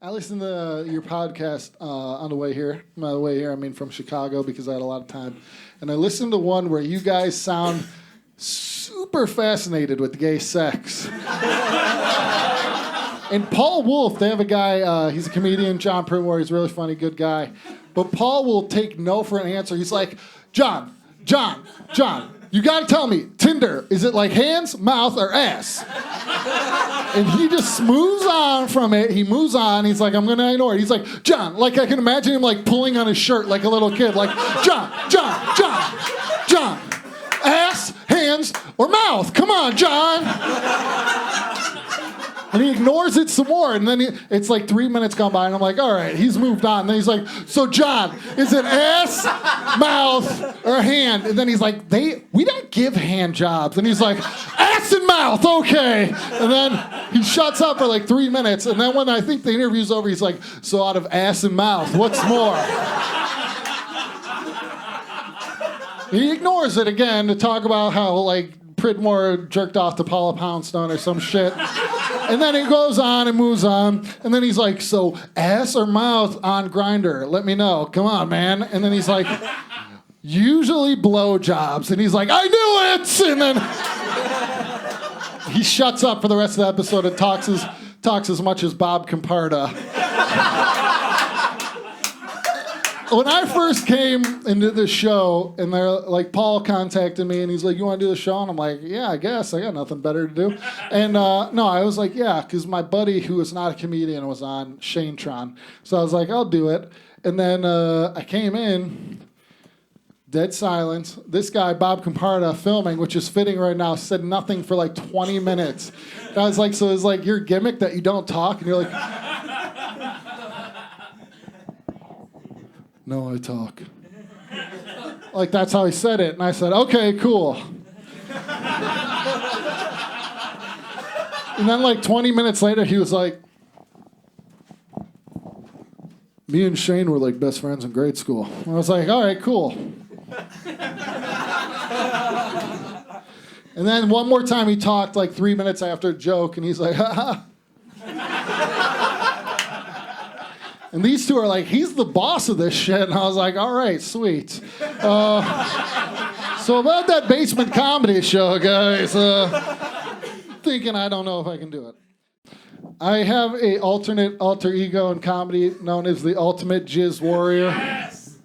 I listened to your podcast on the way here. On the way here, I mean from Chicago because I had a lot of time. And I listened to one where you guys sound super fascinated with gay sex. And Paul Wolf, they have a guy, he's a comedian, John Primore, he's a really funny, good guy. But Paul will take no for an answer. He's like, John, you gotta tell me, Tinder, is it like hands, mouth, or ass? And he just moves on from it. He moves on. He's like, I'm gonna ignore it. He's like, John, like I can imagine him like pulling on his shirt like a little kid, like, John, ass, hands, or mouth? Come on, John. And he ignores it some more, and then it's like 3 minutes gone by, and I'm like, all right, he's moved on. And then he's like, so John, is it ass, mouth, or hand? And then he's like, we don't give hand jobs. And he's like, ass and mouth, okay. And then he shuts up for like 3 minutes, and then when I think the interview's over, he's like, so out of ass and mouth, what's more? He ignores it again to talk about how like Pridmore jerked off to Paula Poundstone or some shit. And then he goes on and moves on. And then he's like, so ass or mouth on Grindr? Let me know. Come on, man. And then he's like, usually blowjobs. And he's like, I knew it! And then he shuts up for the rest of the episode and talks as much as Bob Comparda. When I first came into the show, and they're like, Paul contacted me, and he's like, you want to do the show? And I'm like, yeah, I guess. I got nothing better to do. And no, I was like, yeah, because my buddy, who was not a comedian, was on Shane Tron. So I was like, I'll do it. And then I came in, dead silence. This guy, Bob Comparda, filming, which is fitting right now, said nothing for like 20 minutes. And I was like, so it's like your gimmick that you don't talk? And you're like... No, I talk. Like, that's how he said it. And I said, okay, cool. And then, like, 20 minutes later, he was like, me and Shane were, like, best friends in grade school. And I was like, all right, cool. And then one more time he talked, like, 3 minutes after a joke, and he's like, ha ha. And these two are like, he's the boss of this shit. And I was like, all right, sweet. So about that basement comedy show, guys, thinking I don't know if I can do it. I have a alternate alter ego in comedy known as the Ultimate Jizz Warrior. Yes!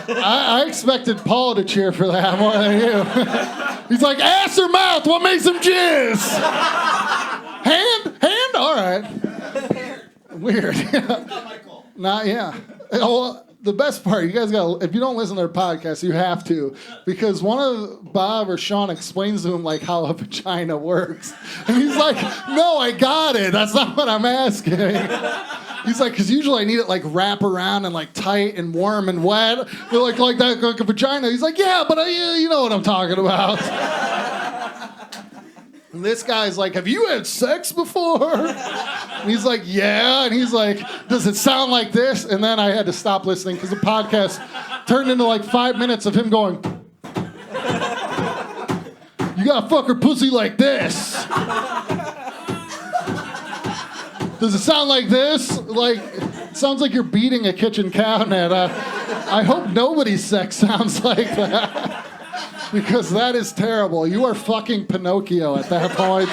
I expected Paul to cheer for that more than you. He's like, ass or mouth, what makes him jizz? Hand? All right. Weird. Not, yeah. Oh, the best part, you guys got, if you don't listen to their podcast, you have to, because one of Bob or Sean explains to him like how a vagina works, and he's like, no, I got it. That's not what I'm asking. He's like, because usually I need it like wrap around and like tight and warm and wet, but like that, like a vagina. He's like, yeah, but you know what I'm talking about. And this guy's like, have you had sex before? And he's like, yeah. And he's like, does it sound like this? And then I had to stop listening because the podcast turned into like 5 minutes of him going, you gotta fuck her pussy like this. Does it sound like this? Like, it sounds like you're beating a kitchen cabinet. I hope nobody's sex sounds like that. Because that is terrible. You are fucking Pinocchio at that point.